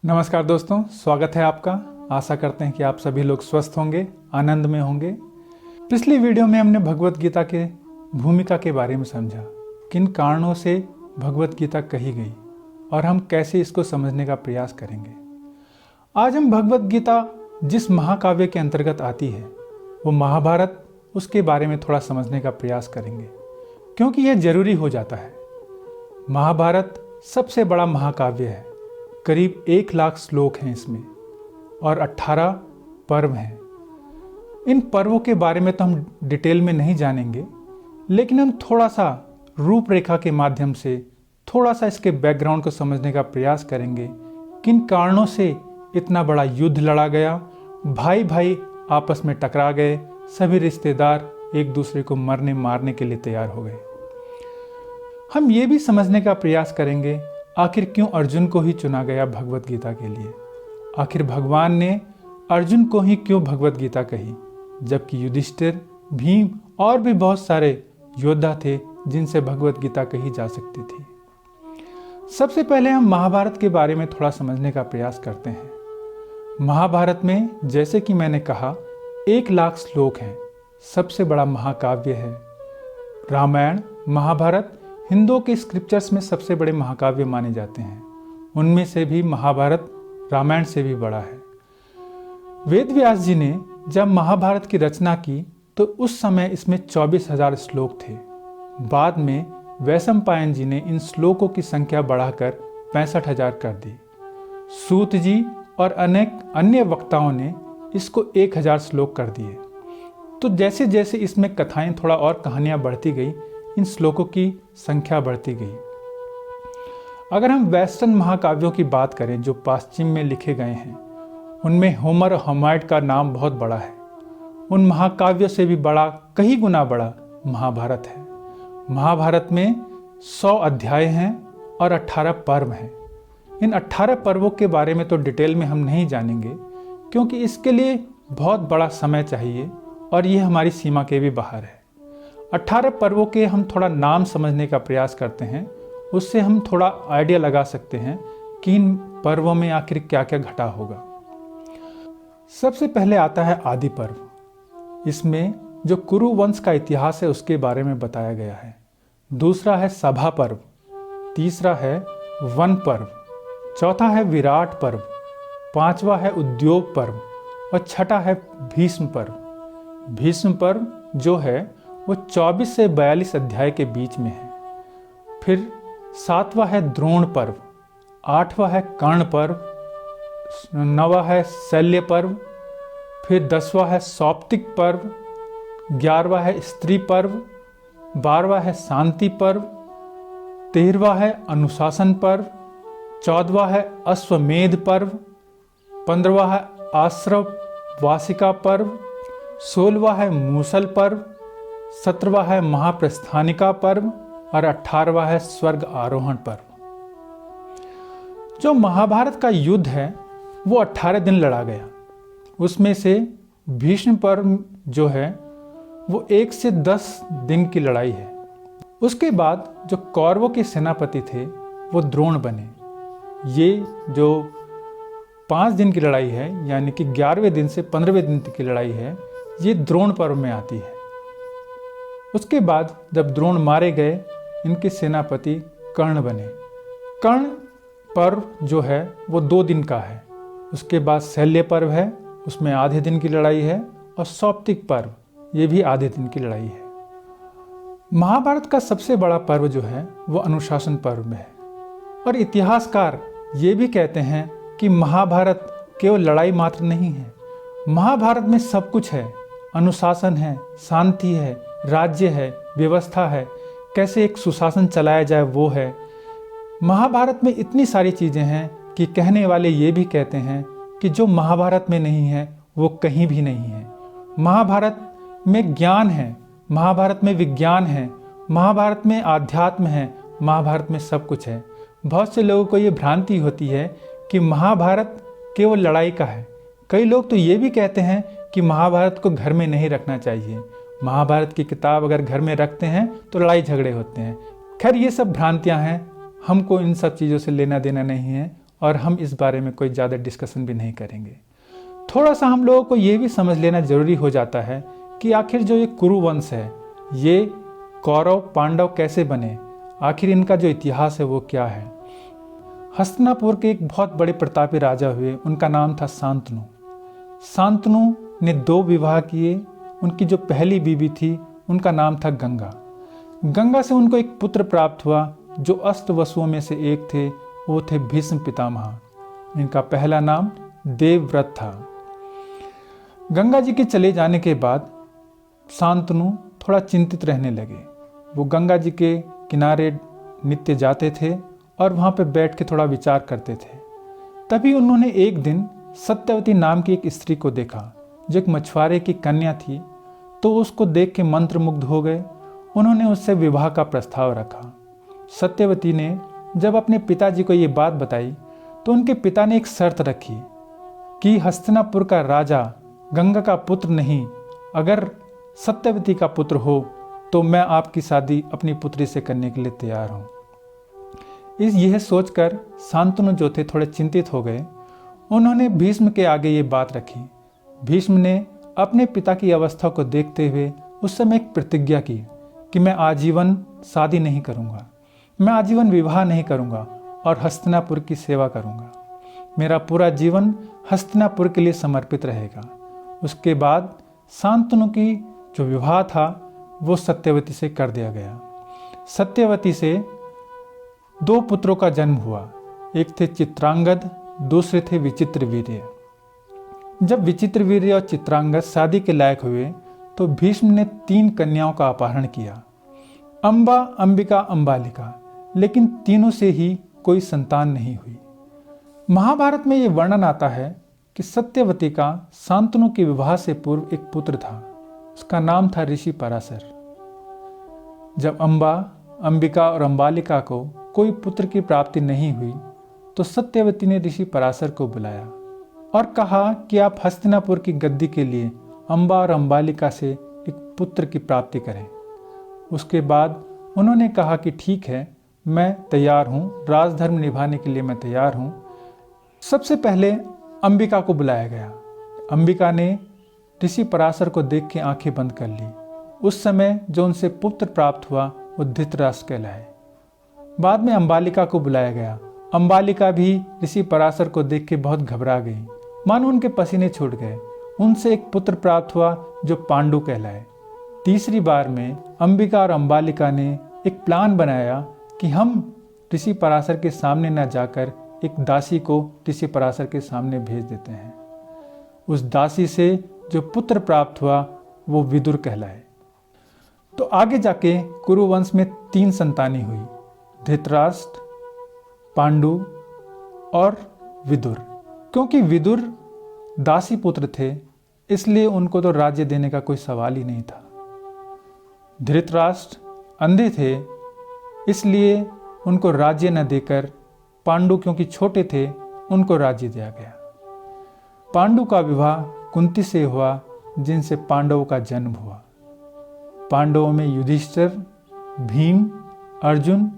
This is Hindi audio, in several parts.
नमस्कार दोस्तों, स्वागत है आपका। आशा करते हैं कि आप सभी लोग स्वस्थ होंगे, आनंद में होंगे। पिछली वीडियो में हमने भगवत गीता के भूमिका के बारे में समझा, किन कारणों से भगवत गीता कही गई और हम कैसे इसको समझने का प्रयास करेंगे। आज हम भगवत गीता जिस महाकाव्य के अंतर्गत आती है वो महाभारत, उसके बारे में थोड़ा समझने का प्रयास करेंगे, क्योंकि यह जरूरी हो जाता है। महाभारत सबसे बड़ा महाकाव्य है। करीब 1,00,000 श्लोक हैं इसमें और 18 पर्व हैं। इन पर्वों के बारे में तो हम डिटेल में नहीं जानेंगे, लेकिन हम थोड़ा सा रूपरेखा के माध्यम से थोड़ा सा इसके बैकग्राउंड को समझने का प्रयास करेंगे। किन कारणों से इतना बड़ा युद्ध लड़ा गया, भाई भाई आपस में टकरा गए, सभी रिश्तेदार एक दूसरे को मरने मारने के लिए तैयार हो गए। हम ये भी समझने का प्रयास करेंगे आखिर क्यों अर्जुन को ही चुना गया भगवत गीता के लिए। आखिर भगवान ने अर्जुन को ही क्यों भगवत गीता कही, जबकि युधिष्ठिर, भीम और भी बहुत सारे योद्धा थे जिनसे भगवत गीता कही जा सकती थी। सबसे पहले हम महाभारत के बारे में थोड़ा समझने का प्रयास करते हैं। महाभारत में, जैसे कि मैंने कहा, 1,00,000 श्लोक हैं। सबसे बड़ा महाकाव्य है। रामायण, महाभारत हिंदुओं के स्क्रिप्चर्स में सबसे बड़े महाकाव्य माने जाते हैं। उनमें से भी महाभारत रामायण से भी बड़ा है। वेद व्यास जी ने जब महाभारत की रचना की तो उस समय इसमें 24,000 श्लोक थे। बाद में वैशंपायन जी ने इन श्लोकों की संख्या बढ़ाकर 65,000 कर दी। सूत जी और अनेक अन्य वक्ताओं ने इसको 1,000 श्लोक कर दिए। तो जैसे जैसे इसमें कथाएं, थोड़ा और कहानियां बढ़ती गई, इन श्लोकों की संख्या बढ़ती गई। अगर हम वेस्टर्न महाकाव्यों की बात करें जो पश्चिम में लिखे गए हैं, उनमें होमर और होमाइड का नाम बहुत बड़ा है। उन महाकाव्यों से भी बड़ा, कई गुना बड़ा महाभारत है। महाभारत में 100 अध्याय हैं और 18 पर्व हैं। इन 18 पर्वों के बारे में तो डिटेल में हम नहीं जानेंगे, क्योंकि इसके लिए बहुत बड़ा समय चाहिए और ये हमारी सीमा के भी बाहर है। 18 पर्वों के हम थोड़ा नाम समझने का प्रयास करते हैं, उससे हम थोड़ा आइडिया लगा सकते हैं कि इन पर्वों में आखिर क्या क्या घटा होगा। सबसे पहले आता है आदि पर्व। इसमें जो कुरु वंश का इतिहास है उसके बारे में बताया गया है। दूसरा है सभा पर्व, तीसरा है वन पर्व, चौथा है विराट पर्व, पांचवा है उद्योग पर्व और छठा है भीष्म पर्व। भीष्म पर्व जो है वो 24 से 42 अध्याय के बीच में है। फिर 7वां है द्रोण पर्व, 8वां है कर्ण पर्व, 9वां है शल्य पर्व, फिर 10वां है सौप्तिक पर्व, 11वां है स्त्री पर्व, 12वां है शांति पर्व, 13वां है अनुशासन पर्व, 14वां है अश्वमेध पर्व, 15वां है आश्रव वासिका पर्व, 16वां है मूसल पर्व, 17वां है महाप्रस्थानिका पर्व और 18वां है स्वर्ग आरोहण पर्व। जो महाभारत का युद्ध है वो 18 दिन लड़ा गया। उसमें से भीष्म पर्व जो है वो 1 से 10 दिन की लड़ाई है। उसके बाद जो कौरवों के सेनापति थे वो द्रोण बने। ये जो 5 दिन की लड़ाई है, यानी कि 11वें दिन से 15वें दिन तक की लड़ाई है, ये द्रोण पर्व में आती है। उसके बाद जब द्रोण मारे गए, इनके सेनापति कर्ण बने। कर्ण पर्व जो है वो 2 दिन का है। उसके बाद शल्य पर्व है, उसमें आधे दिन की लड़ाई है, और सौप्तिक पर्व, ये भी आधे दिन की लड़ाई है। महाभारत का सबसे बड़ा पर्व जो है वो अनुशासन पर्व में है। और इतिहासकार ये भी कहते हैं कि महाभारत केवल लड़ाई मात्र नहीं है। महाभारत में सब कुछ है। अनुशासन है, शांति है, राज्य है, व्यवस्था है, कैसे एक सुशासन चलाया जाए वो है। महाभारत में इतनी सारी चीज़ें हैं कि कहने वाले ये भी कहते हैं कि जो महाभारत में नहीं है वो कहीं भी नहीं है। महाभारत में ज्ञान है, महाभारत में विज्ञान है, महाभारत में आध्यात्म है, महाभारत में सब कुछ है। बहुत से लोगों को ये भ्रांति होती है कि महाभारत केवल लड़ाई का है। कई लोग तो ये भी कहते हैं कि महाभारत को घर में नहीं रखना चाहिए। महाभारत की किताब अगर घर में रखते हैं तो लड़ाई झगड़े होते हैं। खैर, ये सब भ्रांतियां हैं। हमको इन सब चीज़ों से लेना देना नहीं है और हम इस बारे में कोई ज़्यादा डिस्कशन भी नहीं करेंगे। थोड़ा सा हम लोगों को ये भी समझ लेना जरूरी हो जाता है कि आखिर जो ये कुरु वंश है, ये कौरव पांडव कैसे बने, आखिर इनका जो इतिहास है वो क्या है। हस्तिनापुर के एक बहुत बड़े प्रतापी राजा हुए, उनका नाम था शांतनु। शांतनु ने 2 विवाह किए। उनकी जो पहली बीवी थी उनका नाम था गंगा। गंगा से उनको एक पुत्र प्राप्त हुआ जो अष्टवसुओं में से एक थे, वो थे भीष्म पितामह। इनका पहला नाम देवव्रत था। गंगा जी के चले जाने के बाद शांतनु थोड़ा चिंतित रहने लगे। वो गंगा जी के किनारे नित्य जाते थे और वहाँ पे बैठ के थोड़ा विचार करते थे। तभी उन्होंने एक दिन सत्यवती नाम की एक स्त्री को देखा जो एक मछुआरे की कन्या थी। तो उसको देख के मंत्रमुग्ध हो गए। उन्होंने उससे विवाह का प्रस्ताव रखा। सत्यवती ने जब अपने पिताजी को ये बात बताई तो उनके पिता ने एक शर्त रखी कि हस्तिनापुर का राजा गंगा का पुत्र नहीं, अगर सत्यवती का पुत्र हो तो मैं आपकी शादी अपनी पुत्री से करने के लिए तैयार हूँ। यह सोचकर शांतनु जो थे थोड़े चिंतित हो गए। उन्होंने भीष्म के आगे ये बात रखी। भीष्म ने अपने पिता की अवस्था को देखते हुए उस समय एक प्रतिज्ञा की कि मैं आजीवन शादी नहीं करूँगा, मैं आजीवन विवाह नहीं करूँगा और हस्तिनापुर की सेवा करूँगा। मेरा पूरा जीवन हस्तिनापुर के लिए समर्पित रहेगा। उसके बाद शांतनु की जो विवाह था वो सत्यवती से कर दिया गया। सत्यवती से 2 पुत्रों का जन्म हुआ। एक थे चित्रांगद, दूसरे थे विचित्रवीर्य। जब विचित्रवीर्य और चित्रांगद शादी के लायक हुए तो भीष्म ने 3 कन्याओं का अपहरण किया, अंबा, अंबिका, अंबालिका, लेकिन तीनों से ही कोई संतान नहीं हुई। महाभारत में ये वर्णन आता है कि सत्यवती का शांतनु के विवाह से पूर्व एक पुत्र था। उसका नाम था ऋषि पराशर। जब अंबा, अंबिका और अंबालिका को कोई पुत्र की प्राप्ति नहीं हुई तो सत्यवती ने ऋषि पराशर को बुलाया और कहा कि आप हस्तिनापुर की गद्दी के लिए अंबा और अंबालिका से एक पुत्र की प्राप्ति करें। उसके बाद उन्होंने कहा कि ठीक है, मैं तैयार हूँ, राजधर्म निभाने के लिए मैं तैयार हूँ। सबसे पहले अंबिका को बुलाया गया। अंबिका ने ऋषि पराशर को देख के आंखें बंद कर ली। उस समय जो उनसे पुत्र प्राप्त हुआ वो धृतराष्ट्र कहलाए। बाद में अंबालिका को बुलाया गया। अंबालिका भी ऋषि पराशर को देख के बहुत घबरा गई, मानो उनके पसीने छूट गए। उनसे एक पुत्र प्राप्त हुआ जो पांडु कहलाए। तीसरी बार में अंबिका और अंबालिका ने एक प्लान बनाया कि हम ऋषि पराशर के सामने न जाकर एक दासी को ऋषि पराशर के सामने भेज देते हैं। उस दासी से जो पुत्र प्राप्त हुआ वो विदुर कहलाए। तो आगे जाके कुरुवंश में 3 संतानें हुई, धृतराष्ट्र, पांडु और विदुर। क्योंकि विदुर दासी पुत्र थे इसलिए उनको तो राज्य देने का कोई सवाल ही नहीं था। धृतराष्ट्र अंधे थे इसलिए उनको राज्य न देकर पांडु क्योंकि छोटे थे उनको राज्य दिया गया। पांडु का विवाह कुंती से हुआ जिनसे पांडवों का जन्म हुआ। पांडवों में युधिष्ठिर, भीम, अर्जुन,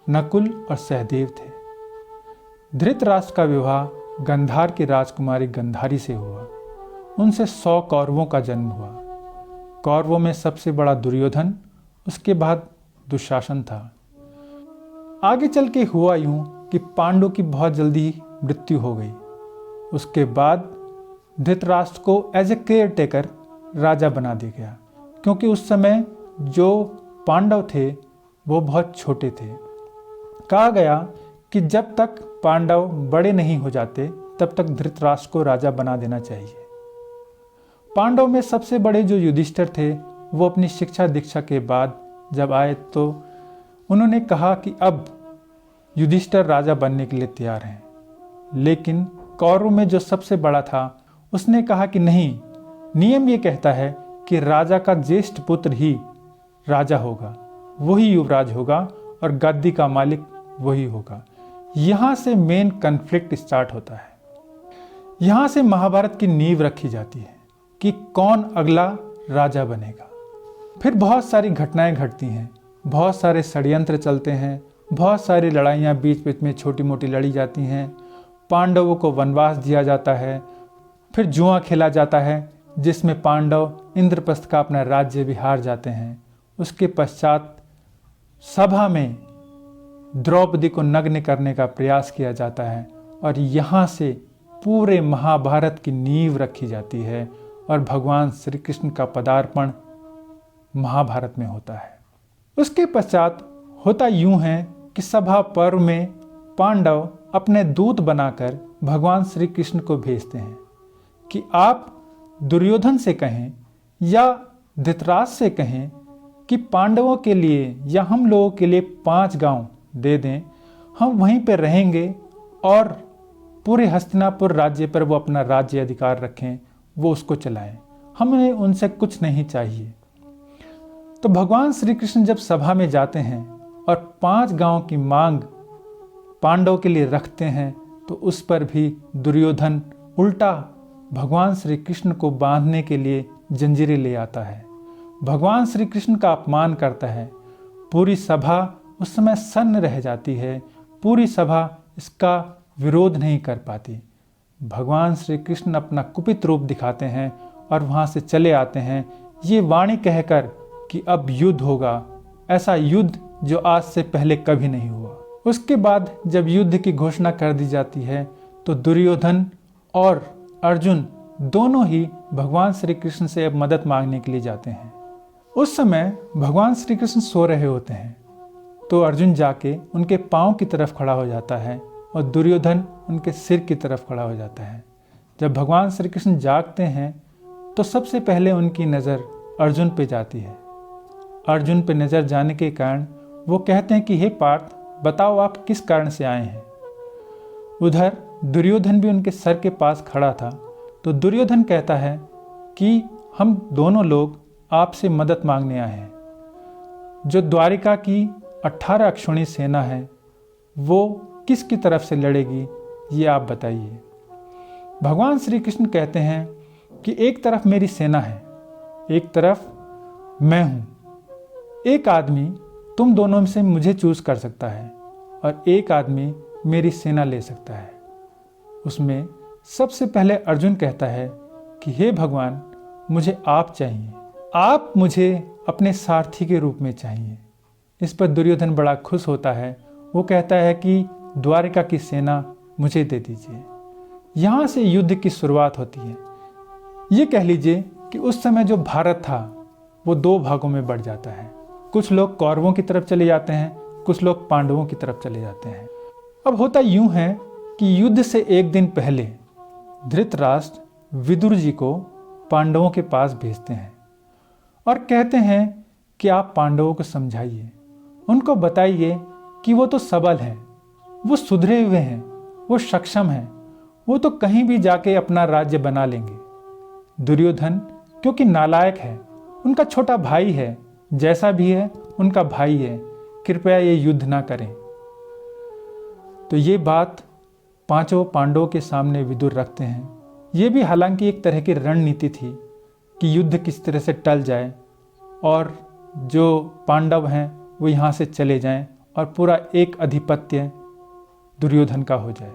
नकुल और सहदेव थे। धृतराष्ट्र का विवाह गंधार की राजकुमारी गंधारी से हुआ। उनसे 100 कौरवों का जन्म हुआ। कौरवों में सबसे बड़ा दुर्योधन, उसके बाद दुशासन था। आगे चल के हुआ यूं कि पांडु की बहुत जल्दी मृत्यु हो गई। उसके बाद धृतराष्ट्र को एज ए केयर टेकर राजा बना दिया गया, क्योंकि उस समय जो पांडव थे वो बहुत छोटे थे। कहा गया कि जब तक पांडव बड़े नहीं हो जाते तब तक धृतराष्ट्र को राजा बना देना चाहिए। पांडव में सबसे बड़े जो युधिष्ठिर थे वो अपनी शिक्षा दीक्षा के बाद जब आए तो उन्होंने कहा कि अब युधिष्ठिर राजा बनने के लिए तैयार हैं। लेकिन कौरव में जो सबसे बड़ा था उसने कहा कि नहीं, नियम ये कहता है कि राजा का ज्येष्ठ पुत्र ही राजा होगा, वही युवराज होगा और गद्दी का मालिक वही होगा। यहाँ से मेन कन्फ्लिक्ट स्टार्ट होता है। यहाँ से महाभारत की नींव रखी जाती है कि कौन अगला राजा बनेगा। फिर बहुत सारी घटनाएं घटती हैं, बहुत सारे षड्यंत्र चलते हैं, बहुत सारी लड़ाइयाँ बीच बीच में छोटी मोटी लड़ी जाती हैं पांडवों को वनवास दिया जाता है, फिर जुआ खेला जाता है जिसमें पांडव इंद्रप्रस्थ का अपना राज्य भी हार जाते हैं। उसके पश्चात सभा में द्रौपदी को नग्न करने का प्रयास किया जाता है और यहाँ से पूरे महाभारत की नींव रखी जाती है और भगवान श्री कृष्ण का पदार्पण महाभारत में होता है। उसके पश्चात होता यूं है कि सभा पर्व में पांडव अपने दूत बनाकर भगवान श्री कृष्ण को भेजते हैं कि आप दुर्योधन से कहें या धृतराष्ट्र से कहें कि पांडवों के लिए या हम लोगों के लिए 5 गांव दे दें, हम वहीं पर रहेंगे और पूरे हस्तिनापुर राज्य पर वो अपना राज्य अधिकार रखें, वो उसको चलाएं, हमें उनसे कुछ नहीं चाहिए। तो भगवान श्री कृष्ण जब सभा में जाते हैं और 5 गांव की मांग पांडव के लिए रखते हैं तो उस पर भी दुर्योधन उल्टा भगवान श्री कृष्ण को बांधने के लिए जंजीरें ले आता है, भगवान श्री कृष्ण का अपमान करता है। पूरी सभा उस समय सन्न रह जाती है, पूरी सभा इसका विरोध नहीं कर पाती। भगवान श्री कृष्ण अपना कुपित रूप दिखाते हैं और वहाँ से चले आते हैं, ये वाणी कहकर कि अब युद्ध होगा, ऐसा युद्ध जो आज से पहले कभी नहीं हुआ। उसके बाद जब युद्ध की घोषणा कर दी जाती है तो दुर्योधन और अर्जुन दोनों ही भगवान श्री कृष्ण से अब मदद मांगने के लिए जाते हैं। उस समय भगवान श्री कृष्ण सो रहे होते हैं तो अर्जुन जाके उनके पाँव की तरफ खड़ा हो जाता है और दुर्योधन उनके सिर की तरफ खड़ा हो जाता है। जब भगवान श्री कृष्ण जागते हैं तो सबसे पहले उनकी नज़र अर्जुन पे जाती है। अर्जुन पे नज़र जाने के कारण वो कहते हैं कि हे पार्थ, बताओ आप किस कारण से आए हैं। उधर दुर्योधन भी उनके सर के पास खड़ा था तो दुर्योधन कहता है कि हम दोनों लोग आपसे मदद मांगने आए हैं। जो द्वारिका की 18 अक्षौणी सेना है वो किसकी तरफ से लड़ेगी ये आप बताइए। भगवान श्री कृष्ण कहते हैं कि एक तरफ मेरी सेना है, एक तरफ मैं हूँ। एक आदमी तुम दोनों में से मुझे चूज कर सकता है और एक आदमी मेरी सेना ले सकता है। उसमें सबसे पहले अर्जुन कहता है कि हे भगवान, मुझे आप चाहिए, आप मुझे अपने सारथी के रूप में चाहिए। इस पर दुर्योधन बड़ा खुश होता है। वो कहता है कि द्वारिका की सेना मुझे दे दीजिए। यहाँ से युद्ध की शुरुआत होती है। ये कह लीजिए कि उस समय जो भारत था वो 2 भागों में बढ़ जाता है। कुछ लोग कौरवों की तरफ चले जाते हैं, कुछ लोग पांडवों की तरफ चले जाते हैं। अब होता यूं है कि युद्ध से एक दिन पहले धृतराष्ट्र विदुर जी को पांडवों के पास भेजते हैं और कहते हैं कि आप पांडवों को समझाइए, उनको बताइए कि वो तो सबल हैं, वो सुधरे हुए हैं, वो सक्षम हैं, वो तो कहीं भी जाके अपना राज्य बना लेंगे। दुर्योधन क्योंकि नालायक है, उनका छोटा भाई है, जैसा भी है उनका भाई है, कृपया ये युद्ध ना करें। तो ये बात 5 पांडवों के सामने विदुर रखते हैं। ये भी हालांकि एक तरह की रणनीति थी कि युद्ध किस तरह से टल जाए और जो पांडव हैं वो यहाँ से चले जाएं और पूरा एक अधिपत्य दुर्योधन का हो जाए।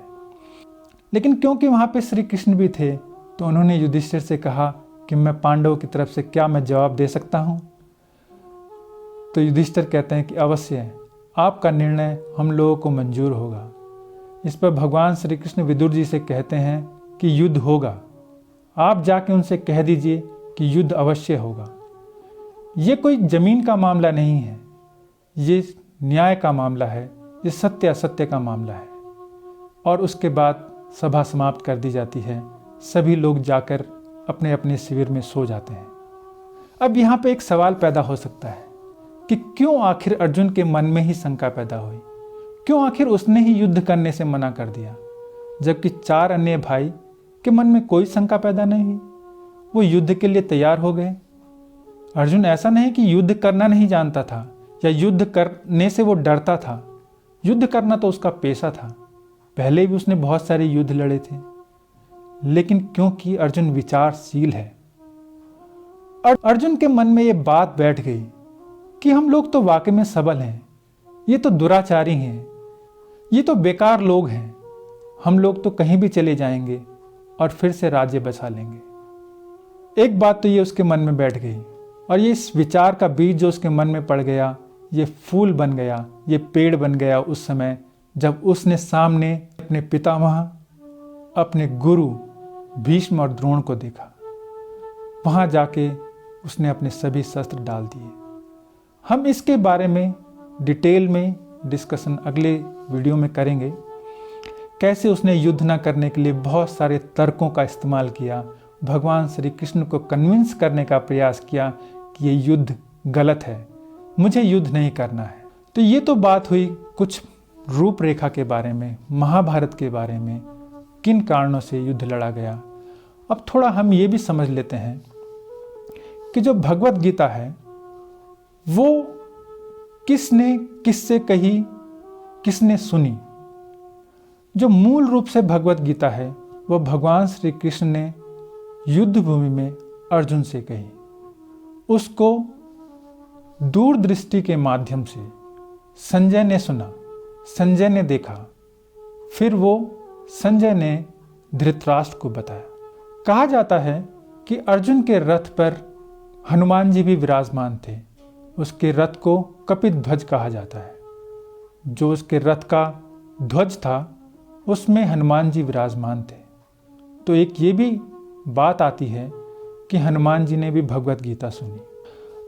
लेकिन क्योंकि वहाँ पे श्री कृष्ण भी थे तो उन्होंने युधिष्ठिर से कहा कि मैं पांडवों की तरफ से क्या मैं जवाब दे सकता हूँ। तो युधिष्ठिर कहते हैं कि अवश्य है, आपका निर्णय हम लोगों को मंजूर होगा। इस पर भगवान श्री कृष्ण विदुर जी से कहते हैं कि युद्ध होगा, आप जाके उनसे कह दीजिए कि युद्ध अवश्य होगा। ये कोई जमीन का मामला नहीं है, ये न्याय का मामला है, ये सत्य असत्य का मामला है। और उसके बाद सभा समाप्त कर दी जाती है। सभी लोग जाकर अपने अपने शिविर में सो जाते हैं। अब यहाँ पे एक सवाल पैदा हो सकता है कि क्यों आखिर अर्जुन के मन में ही शंका पैदा हुई, क्यों आखिर उसने ही युद्ध करने से मना कर दिया, जबकि 4 अन्य भाई के मन में कोई शंका पैदा नहीं हुई, वो युद्ध के लिए तैयार हो गए। अर्जुन ऐसा नहीं कि युद्ध करना नहीं जानता था या युद्ध करने से वो डरता था, युद्ध करना तो उसका पेशा था, पहले भी उसने बहुत सारे युद्ध लड़े थे। लेकिन क्योंकि अर्जुन विचारशील है, अर्जुन के मन में ये बात बैठ गई कि हम लोग तो वाकई में सबल हैं, ये तो दुराचारी हैं, ये तो बेकार लोग हैं, हम लोग तो कहीं भी चले जाएंगे और फिर से राज्य बसा लेंगे। एक बात तो ये उसके मन में बैठ गई, और ये इस विचार का बीज जो उसके मन में पड़ गया, ये फूल बन गया, ये पेड़ बन गया उस समय जब उसने सामने अपने पितामह, अपने गुरु भीष्म और द्रोण को देखा। वहां जाके उसने अपने सभी शस्त्र डाल दिए। हम इसके बारे में डिटेल में डिस्कशन अगले वीडियो में करेंगे, कैसे उसने युद्ध न करने के लिए बहुत सारे तर्कों का इस्तेमाल किया, भगवान श्री कृष्ण को कन्विंस करने का प्रयास किया कि ये युद्ध गलत है, मुझे युद्ध नहीं करना है। तो ये तो बात हुई कुछ रूपरेखा के बारे में, महाभारत के बारे में, किन कारणों से युद्ध लड़ा गया। अब थोड़ा हम ये भी समझ लेते हैं कि जो भगवत गीता है वो किसने किससे कही, किसने सुनी। जो मूल रूप से भगवत गीता है वो भगवान श्री कृष्ण ने युद्ध भूमि में अर्जुन से कही। उसको दूरदृष्टि के माध्यम से संजय ने सुना, संजय ने देखा, फिर वो संजय ने धृतराष्ट्र को बताया। कहा जाता है कि अर्जुन के रथ पर हनुमान जी भी विराजमान थे। उसके रथ को कपित ध्वज कहा जाता है। जो उसके रथ का ध्वज था उसमें हनुमान जी विराजमान थे। तो एक ये भी बात आती है कि हनुमान जी ने भी भगवत गीता सुनी।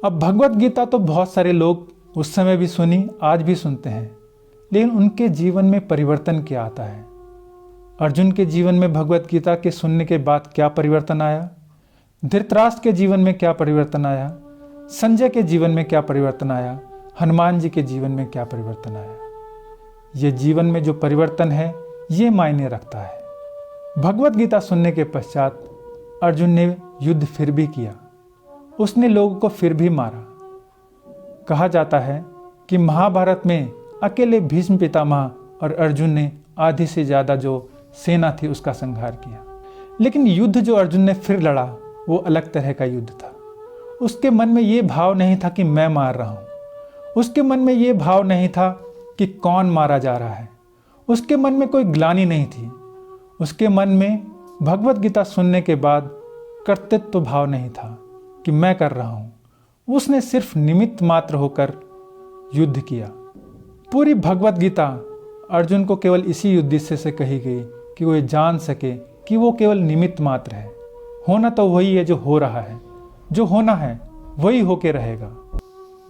अब भगवत गीता तो बहुत सारे लोग उस समय भी सुनी, आज भी सुनते हैं, लेकिन उनके जीवन में परिवर्तन क्या आता है। अर्जुन के जीवन में भगवत गीता के सुनने के बाद क्या परिवर्तन आया, धृतराष्ट्र के जीवन में क्या परिवर्तन आया, संजय के जीवन में क्या परिवर्तन आया, हनुमान जी के जीवन में क्या परिवर्तन आया। ये जीवन में जो परिवर्तन है ये मायने रखता है। भगवत गीता सुनने के पश्चात अर्जुन ने युद्ध फिर भी किया, उसने लोगों को फिर भी मारा। कहा जाता है कि महाभारत में अकेले भीष्म पितामह और अर्जुन ने आधी से ज़्यादा जो सेना थी उसका संहार किया। लेकिन युद्ध जो अर्जुन ने फिर लड़ा वो अलग तरह का युद्ध था। उसके मन में ये भाव नहीं था कि मैं मार रहा हूँ, उसके मन में ये भाव नहीं था कि कौन मारा जा रहा है, उसके मन में कोई ग्लानि नहीं थी, उसके मन में भगवत गीता सुनने के बाद कर्तृत्व भाव नहीं था कि मैं कर रहा हूँ। उसने सिर्फ निमित्त मात्र होकर युद्ध किया। पूरी भगवत गीता अर्जुन को केवल इसी उद्देश्य से कही गई कि वो ये जान सके कि वो केवल निमित्त मात्र है। होना तो वही है जो हो रहा है, जो होना है वही होके रहेगा।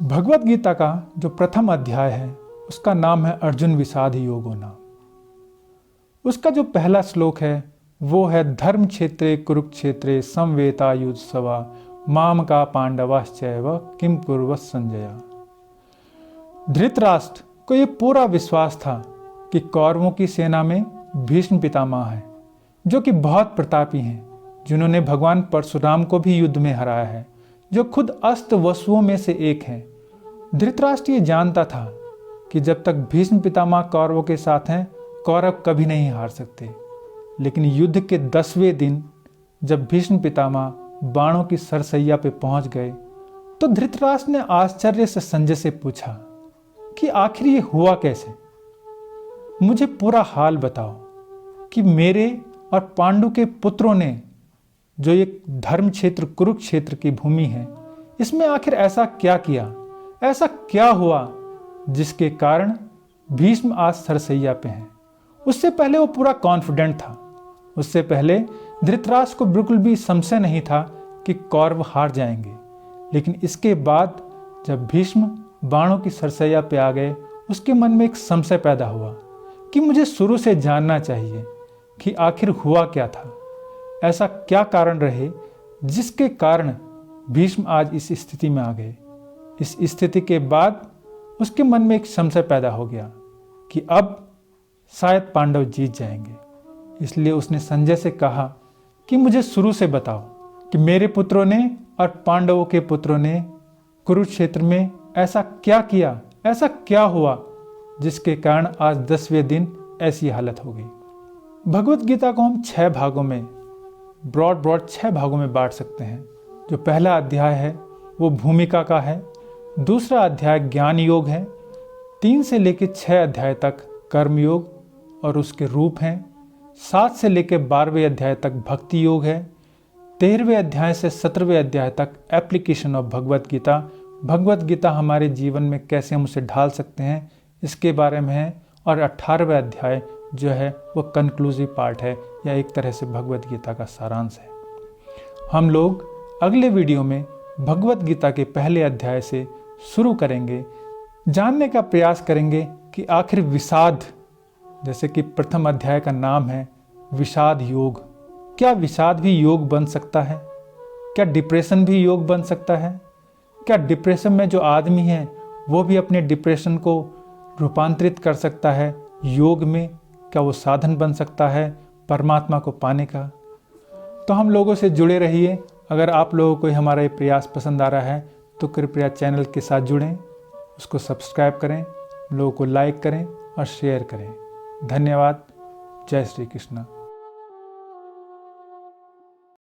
भगवत गीता का जो प्रथम अध्याय है उसका नाम है अर्जुन विषाद योगो नाम। उसका जो पहला श्लोक है वो है धर्म क्षेत्रे कुरुक्षेत्रे समवेतायुत्सवा माम का पांडवाश्चैव किम कुर्वत संजया। धृतराष्ट्र को ये पूरा विश्वास था कि कौरवों की सेना में भीष्म पितामह है जो कि बहुत प्रतापी हैं, जिन्होंने भगवान परशुराम को भी युद्ध में हराया है, जो खुद अस्त वसुओं में से एक हैं। धृतराष्ट्र ये जानता था कि जब तक भीष्म पितामह कौरवों के साथ हैं कौरव कभी नहीं हार सकते। लेकिन युद्ध के 10वें दिन जब भीष्म पितामह बाणों की सरसैया पे पहुंच गए तो धृतराष्ट्र ने आश्चर्य से संजय से पूछा कि आखिर ये हुआ कैसे, मुझे पूरा हाल बताओ कि मेरे और पांडु के पुत्रों ने जो ये धर्म क्षेत्र कुरुक्षेत्र की भूमि है इसमें आखिर ऐसा क्या किया, ऐसा क्या हुआ जिसके कारण भीष्म आज सरसैया पे हैं। उससे पहले वो पूरा कॉन्फिडेंट था, उससे पहले धृतराष्ट्र को बिल्कुल भी संशय नहीं था कि कौरव हार जाएंगे। लेकिन इसके बाद जब भीष्म बाणों की सरसैया पे आ गए उसके मन में एक संशय पैदा हुआ कि मुझे शुरू से जानना चाहिए कि आखिर हुआ क्या था, ऐसा क्या कारण रहे जिसके कारण भीष्म आज इस स्थिति में आ गए। इस स्थिति के बाद उसके मन में एक संशय पैदा हो गया कि अब शायद पांडव जीत जाएंगे। इसलिए उसने संजय से कहा कि मुझे शुरू से बताओ कि मेरे पुत्रों ने और पांडवों के पुत्रों ने कुरुक्षेत्र में ऐसा क्या किया, ऐसा क्या हुआ जिसके कारण आज 10वें दिन ऐसी हालत हो गई। भगवत गीता को हम 6 भागों में ब्रॉड 6 भागों में बांट सकते हैं। जो पहला अध्याय है वो भूमिका का है, दूसरा अध्याय ज्ञान योग है, 3 से लेकर 6 अध्याय तक कर्म योग और उसके रूप हैं, 7 से लेकर 12वें अध्याय तक भक्ति योग है। 13वें अध्याय से 17वें अध्याय तक एप्लीकेशन ऑफ भगवत गीता, भगवत गीता हमारे जीवन में कैसे हम उसे ढाल सकते हैं इसके बारे में है। और 18वां अध्याय जो है वो कंक्लूसिव पार्ट है, या एक तरह से भगवत गीता का सारांश है। हम लोग अगले वीडियो में भगवत गीता के पहले अध्याय से शुरू करेंगे, जानने का प्रयास करेंगे कि आखिर विषाद, जैसे कि प्रथम अध्याय का नाम है विषाद योग, क्या विषाद भी योग बन सकता है? क्या डिप्रेशन भी योग बन सकता है? क्या डिप्रेशन में जो आदमी है वो भी अपने डिप्रेशन को रूपांतरित कर सकता है योग में? क्या वो साधन बन सकता है परमात्मा को पाने का? तो हम लोगों से जुड़े रहिए। अगर आप लोगों को हमारा ये प्रयास पसंद आ रहा है तो कृपया चैनल के साथ जुड़ें, उसको सब्सक्राइब करें, लोगों को लाइक करें और शेयर करें। धन्यवाद। जय श्री कृष्ण।